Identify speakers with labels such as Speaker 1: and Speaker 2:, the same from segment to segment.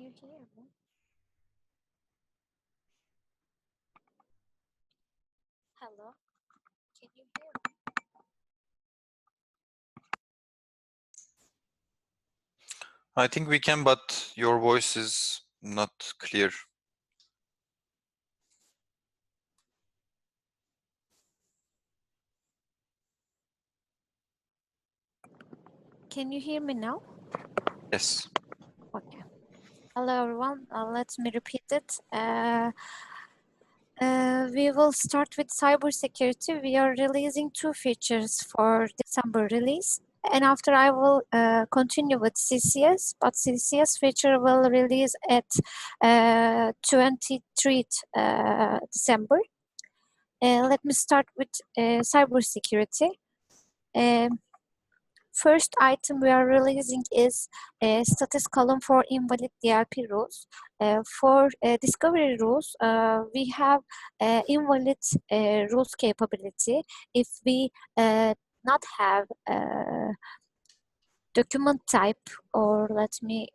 Speaker 1: you hear me? Hello? Can you hear me?
Speaker 2: I think we can, but your voice is not clear.
Speaker 1: Can you hear me now?
Speaker 2: Yes.
Speaker 1: Okay. Hello, everyone. Let me repeat it. We will start with cybersecurity. We are releasing 2 features for December release. And after I will continue with CCS, but CCS feature will release at 23rd December. Let me start with cybersecurity. First item we are releasing is a status column for invalid DLP rules. For discovery rules, we have invalid rules capability. If we not have document type, or let me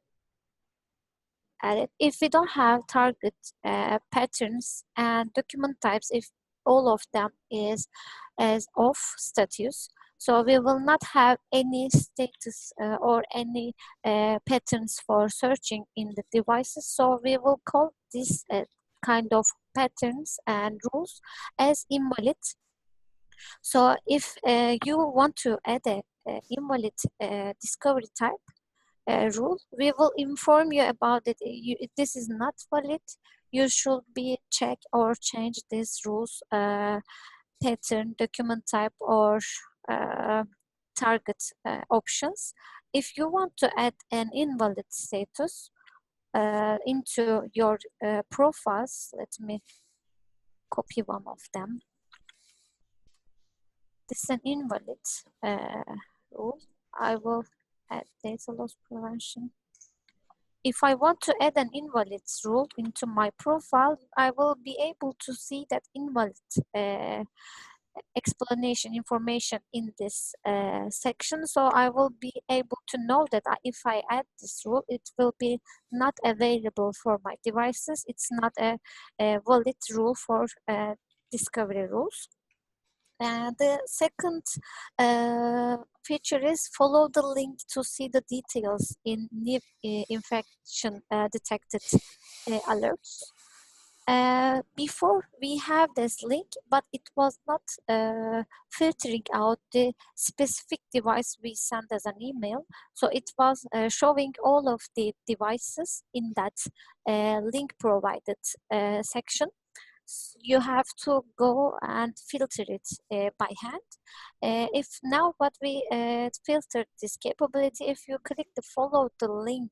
Speaker 1: add it, if we don't have target patterns and document types, if all of them is as off status, so we will not have any status or any patterns for searching in the devices. So we will call this kind of patterns and rules as invalid. So if you want to add a invalid discovery type rule, we will inform you about it. This is not valid. You should be check or change these rules, pattern, document type, or target options. If you want to add an invalid status into your profiles, let me copy one of them. This is an invalid rule. I will add data loss prevention. If I want to add an invalid rule into my profile, I will be able to see that invalid explanation information in this section. So I will be able to know that if I add this rule, it will be not available for my devices. It's not a valid rule for discovery rules. And the second feature is follow the link to see the details in new infection detected alerts. Before we have this link, but it was not filtering out the specific device we sent as an email. So it was showing all of the devices in that link provided section. You have to go and filter it by hand. If now what we filtered this capability, if you click the follow the link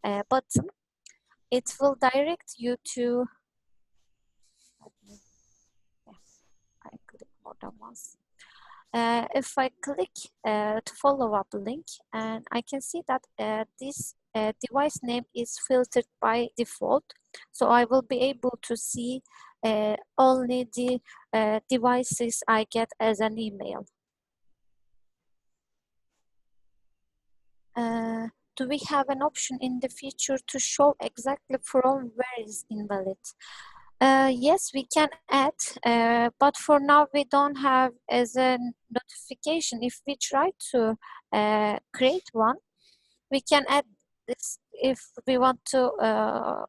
Speaker 1: button, it will direct you to, I click more than once. If I click to follow up link, and I can see that this device name is filtered by default. So I will be able to see only the devices I get as an email. Do we have an option in the feature to show exactly from where is invalid? Yes, we can add, but for now we don't have as a notification. If we try to create one, we can add this. If we want to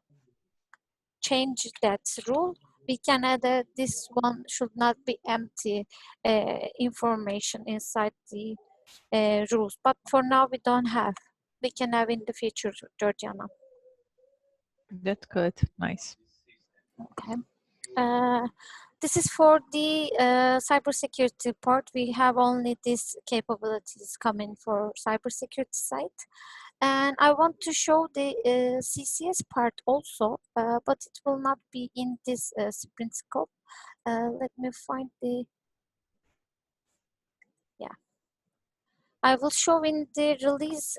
Speaker 1: change that rule, we can add this one should not be empty information inside the rules. But for now we don't have. We can have in the future, Georgiana.
Speaker 3: That's good. Nice.
Speaker 1: Okay. This is for the cybersecurity part. We have only these capabilities coming for cybersecurity side. And I want to show the CCS part also, but it will not be in this sprint scope. Let me find the, yeah. I will show in the release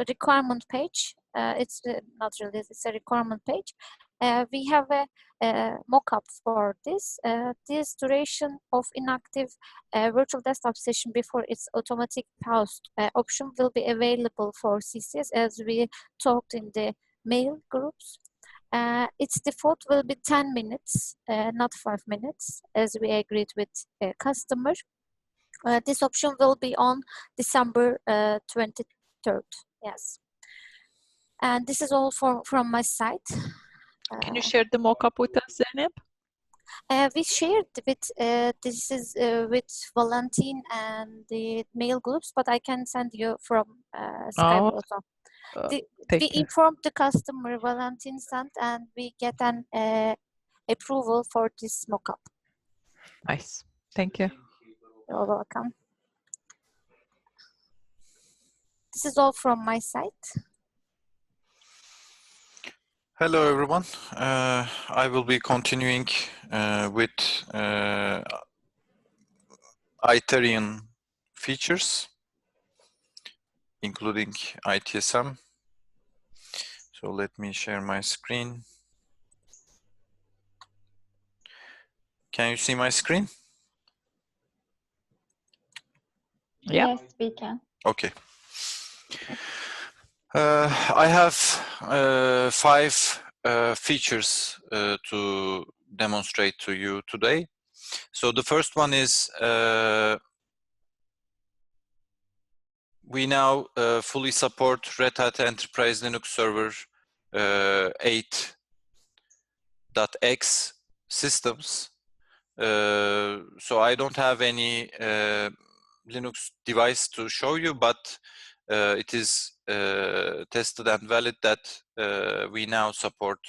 Speaker 1: requirement page. It's not release, it's a requirement page. We have a mock-up for this. This duration of inactive virtual desktop session before its automatic pause option will be available for CCS, as we talked in the mail groups. Its default will be 10 minutes, not 5 minutes, as we agreed with a customer. This option will be on December 23rd. Yes. And this is all from my side.
Speaker 3: Can you share the mock-up with us, Zeynep?
Speaker 1: We shared with this is with Valentin and the mail groups, but I can send you from Skype
Speaker 3: Oh,
Speaker 1: also. We
Speaker 3: thank you.
Speaker 1: informed the customer, Valentin sent, and we get an approval for this mockup.
Speaker 3: Nice. Thank you.
Speaker 1: You're welcome. This is all from my side.
Speaker 2: Hello, everyone. I will be continuing with ITarian features, including ITSM. So let me share my screen. Can you see my screen?
Speaker 3: Yeah.
Speaker 4: Yes, we can.
Speaker 2: Okay. I have 5 features to demonstrate to you today. So the first one is we now fully support Red Hat Enterprise Linux Server 8.x systems. So I don't have any Linux device to show you, but it is tested and valid that we now support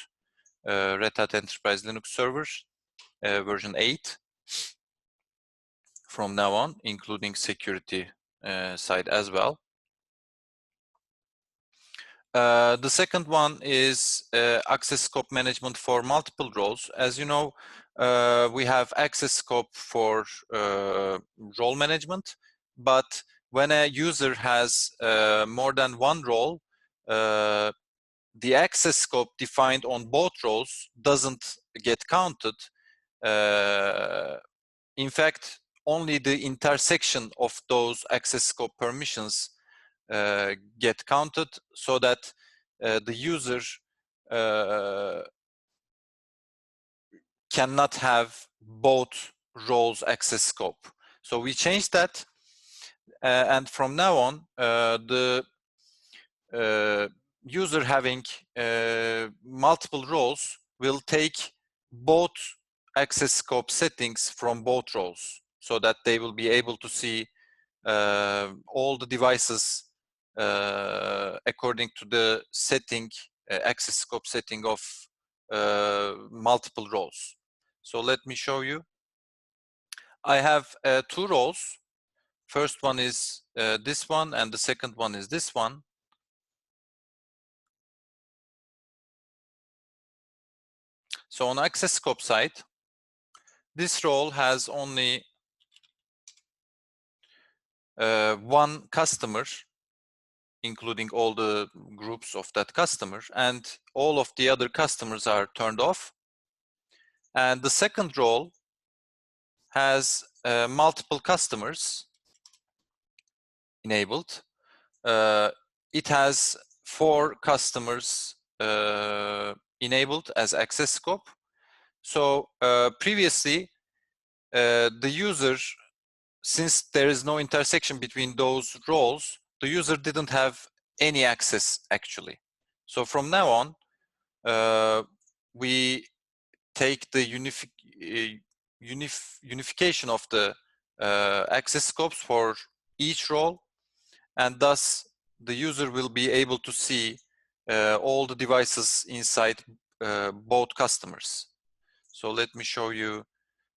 Speaker 2: Red Hat Enterprise Linux servers version 8 from now on, including security side as well. The second one is access scope management for multiple roles. As you know, we have access scope for role management, but when a user has more than one role, the access scope defined on both roles doesn't get counted. In fact, only the intersection of those access scope permissions get counted, so that the user cannot have both roles access scope. So we changed that, and from now on, the user having multiple roles will take both access scope settings from both roles, so that they will be able to see all the devices according to the setting, access scope setting of multiple roles. So let me show you. I have 2 roles. First one is this one, and the second one is this one. So on access scope side, this role has only one customer, including all the groups of that customer, and all of the other customers are turned off. And the second role has multiple customers enabled. It has 4 customers enabled as access scope. So previously, the user, since there is no intersection between those roles, the user didn't have any access actually. So from now on, we take the unification of the access scopes for each role, and thus the user will be able to see all the devices inside both customers. So let me show you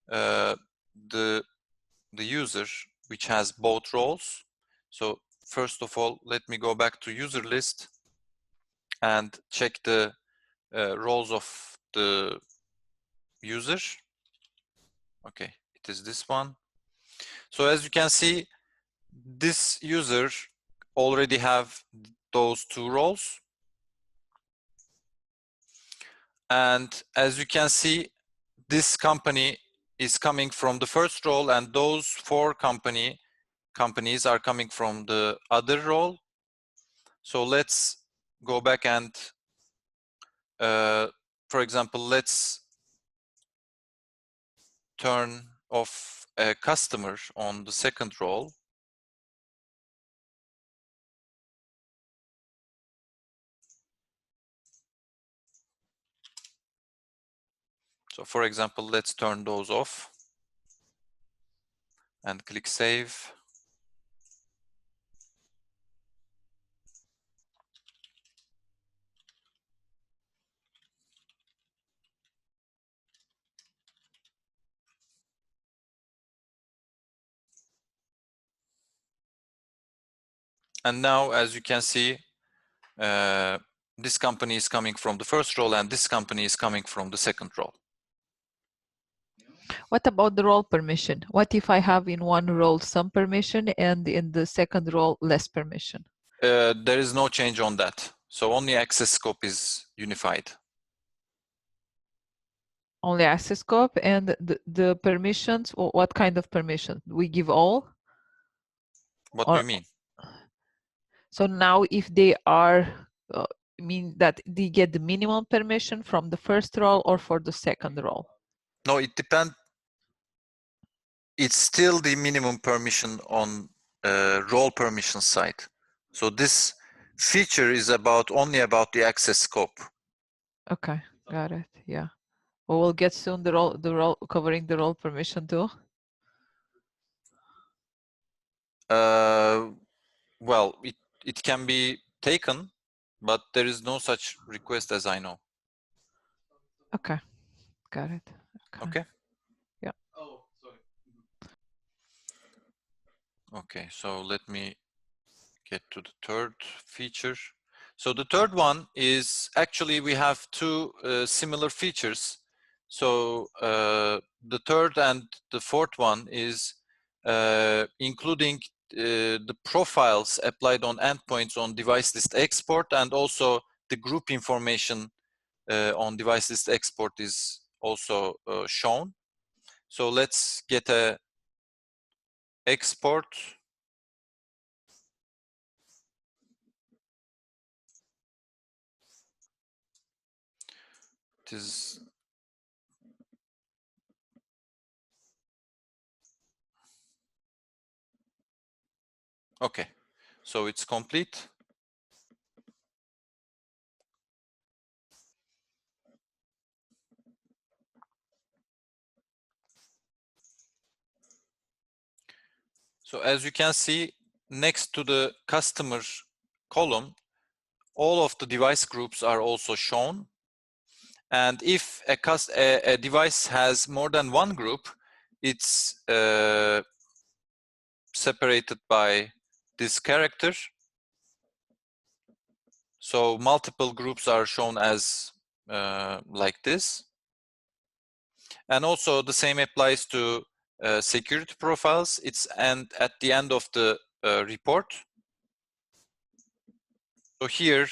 Speaker 2: the user which has both roles. So first of all, let me go back to user list and check the roles of the user. Okay, it is this one. So as you can see, this user already have those 2 roles, And as you can see, this company is coming from the first role, and those 4 companies are coming from the other role. So let's go back and, for example, let's turn off a customer on the second role. So for example, let's turn those off and click Save. And now, as you can see, this company is coming from the first role and this company is coming from the second role.
Speaker 3: What about the role permission? What if I have in one role some permission and in the second role less permission?
Speaker 2: There is no change on that. So only access scope is unified.
Speaker 3: Only access scope, and the permissions, or what kind of permission? We give all?
Speaker 2: What
Speaker 3: Or,
Speaker 2: do you mean?
Speaker 3: so now if they are, mean that they get the minimum permission from the first role or for the second role?
Speaker 2: No, it depends. It's still the minimum permission on role permission side. So this feature is only about the access scope.
Speaker 3: Okay, got it. Yeah. Well, we'll get soon the role covering the role permission too.
Speaker 2: Well, it can be taken, but there is no such request as I know.
Speaker 3: Okay, got it.
Speaker 2: Okay.
Speaker 3: Yeah.
Speaker 2: Okay, so let me get to the third feature. So the third one is, actually we have 2 similar features. So the third and the fourth one is including the profiles applied on endpoints on device list export, and also the group information on device list export is also shown. So let's get a export. It is okay. So it's complete. So as you can see, next to the customer column, all of the device groups are also shown. And if a device has more than one group, it's separated by this character. So multiple groups are shown as like this. And also the same applies to security profiles. And at the end of the report. So here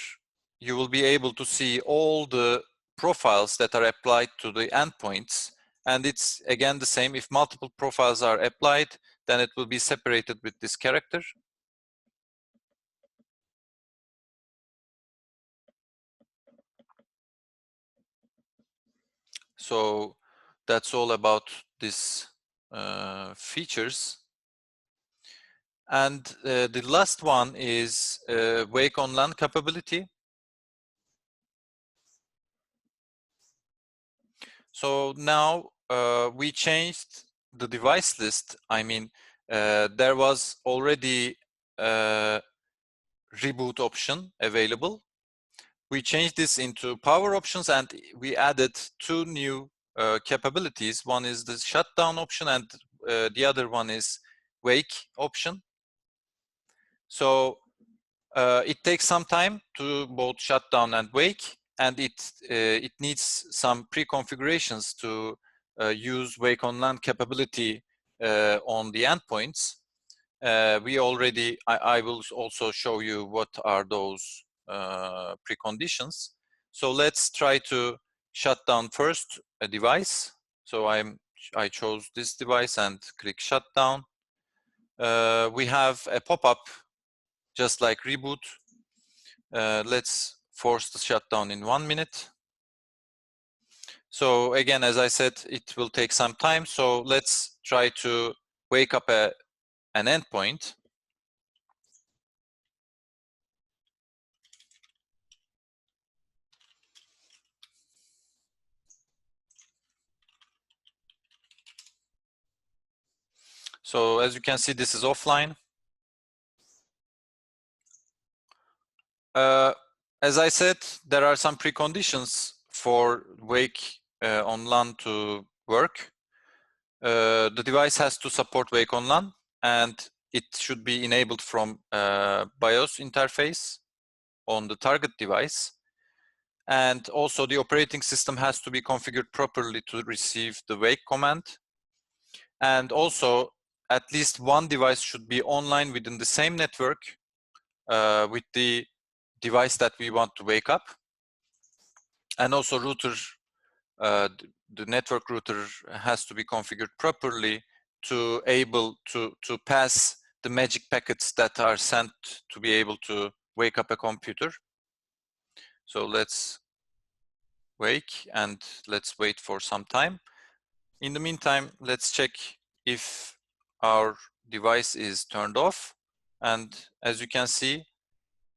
Speaker 2: you will be able to see all the profiles that are applied to the endpoints. And it's again the same. If multiple profiles are applied, then it will be separated with this character. So that's all about these features. And the last one is wake on LAN capability. So now we changed the device list. I mean, there was already a reboot option available. We changed this into power options, and we added 2 new capabilities. One is the shutdown option, and the other one is wake option. So it takes some time to both shut down and wake, and it needs some pre-configurations to use wake on LAN capability on the endpoints. I will also show you what are those preconditions. So let's try to shut down first a device. So I chose this device and click shutdown. We have a pop-up just like reboot. Let's force the shutdown in 1 minute. So again, as I said, it will take some time. So let's try to wake up an endpoint. So as you can see, this is offline. As I said, there are some preconditions for wake on LAN to work. The device has to support wake on LAN, and it should be enabled from BIOS interface on the target device. And also the operating system has to be configured properly to receive the wake command. And also at least one device should be online within the same network with the device that we want to wake up. And also router, the network router has to be configured properly to able to pass the magic packets that are sent to be able to wake up a computer. So let's wake and let's wait for some time. In the meantime, let's check if our device is turned off. And as you can see,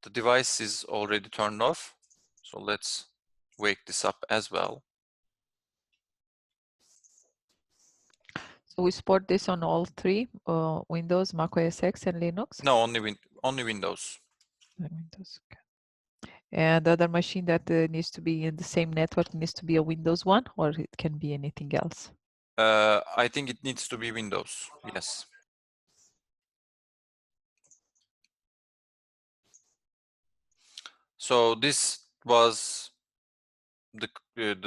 Speaker 2: the device is already turned off. So let's wake this up as well.
Speaker 3: So we support this on all three, Windows, Mac OS X, and Linux?
Speaker 2: No, only Windows.
Speaker 3: Windows, okay. And the other machine that needs to be in the same network needs to be a Windows one, or it can be anything else?
Speaker 2: I think it needs to be Windows, yes. So this was the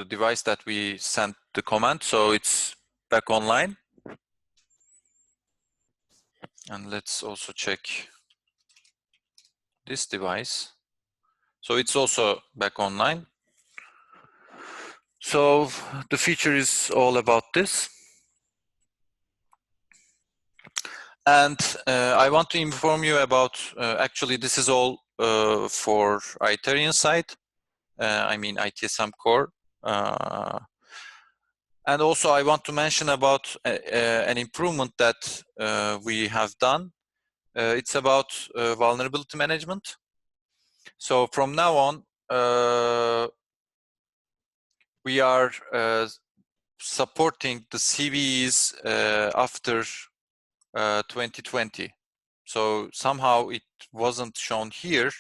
Speaker 2: device that we sent the command, so it's back online. And let's also check this device. So it's also back online. So the feature is all about this. And I want to inform you about, actually this is all for ITarian side, I mean ITSM core. And also I want to mention about an improvement that we have done. It's about vulnerability management. So from now on, we are supporting the CVEs after 2020. So somehow it wasn't shown here.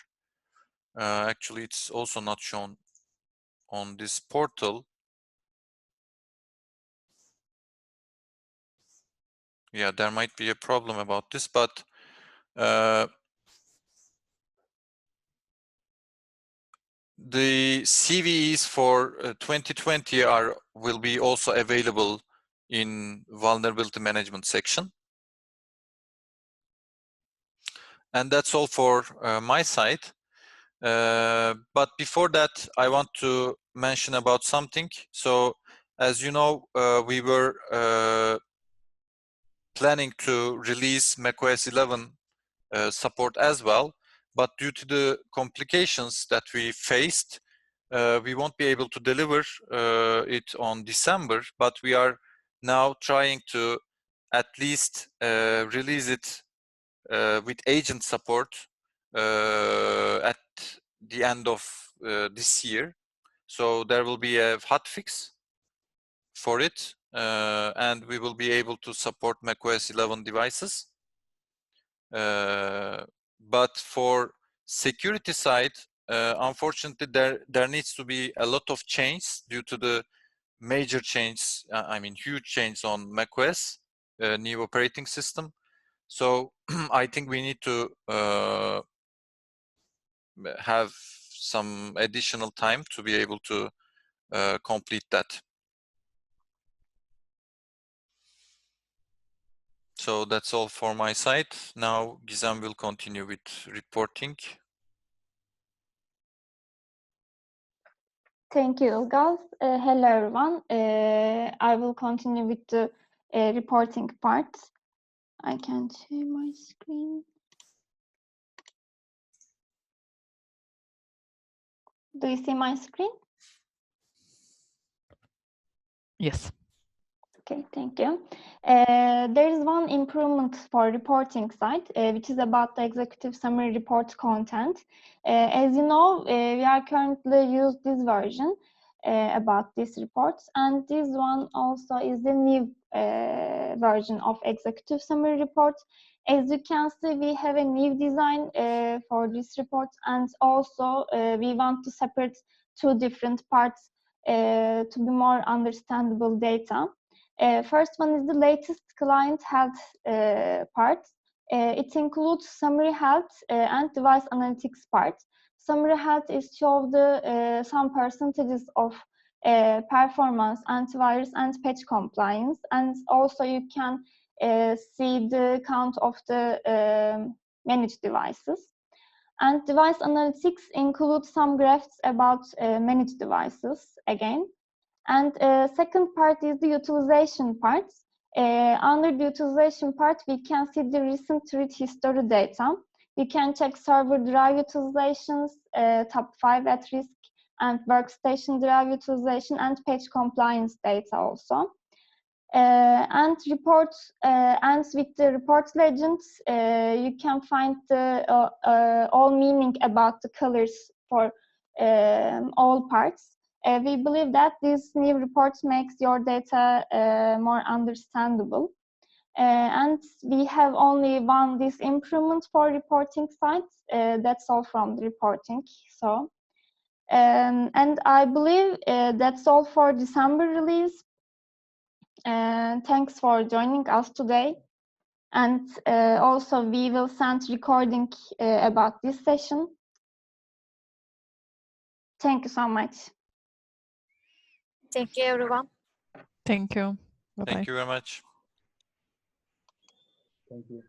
Speaker 2: Actually, it's also not shown on this portal. Yeah, there might be a problem about this, but the CVEs for 2020 will be also available in vulnerability management section. And that's all for my side. But before that, I want to mention about something. So as you know, we were planning to release macOS 11 support as well, but due to the complications that we faced, we won't be able to deliver it on December, but we are now trying to at least release it with agent support at the end of this year. So there will be a hotfix for it, and we will be able to support macOS 11 devices. But for security side, unfortunately, there needs to be a lot of change due to the major change, I mean huge change on macOS, new operating system. So I think we need to have some additional time to be able to complete that. So that's all for my side. Now Gizem will continue with reporting.
Speaker 4: Thank you, Ilgaz. Hello, everyone. I will continue with the reporting part. I can share my screen. Do you see my screen?
Speaker 3: Yes.
Speaker 4: Okay, thank you. There is one improvement for reporting side, which is about the executive summary report content. As you know, we are currently use this version about these reports, and this one also is the new version of executive summary report. As you can see, we have a new design for this report, and also we want to separate two different parts to be more understandable data. First one is the latest client health part. It includes summary health and device analytics part. Summary health is show the some percentages of performance, antivirus, and patch compliance, and also you can see the count of the managed devices. And device analytics includes some graphs about managed devices again. And second part is the utilization part. Under the utilization part, we can see the recent read history data. We can check server drive utilizations, top 5 at risk, and workstation drive utilization, and page compliance data also. And reports ends with the report legends. You can find the all meaning about the colors for all parts. We believe that this new report makes your data more understandable. And we have only this improvement for reporting sites. That's all from the reporting. So, and I believe that's all for December release. Thanks for joining us today. And also we will send recording about this session. Thank you so much.
Speaker 1: Thank you, everyone.
Speaker 3: Thank you. Bye-bye.
Speaker 2: Thank you very much.
Speaker 5: Thank you.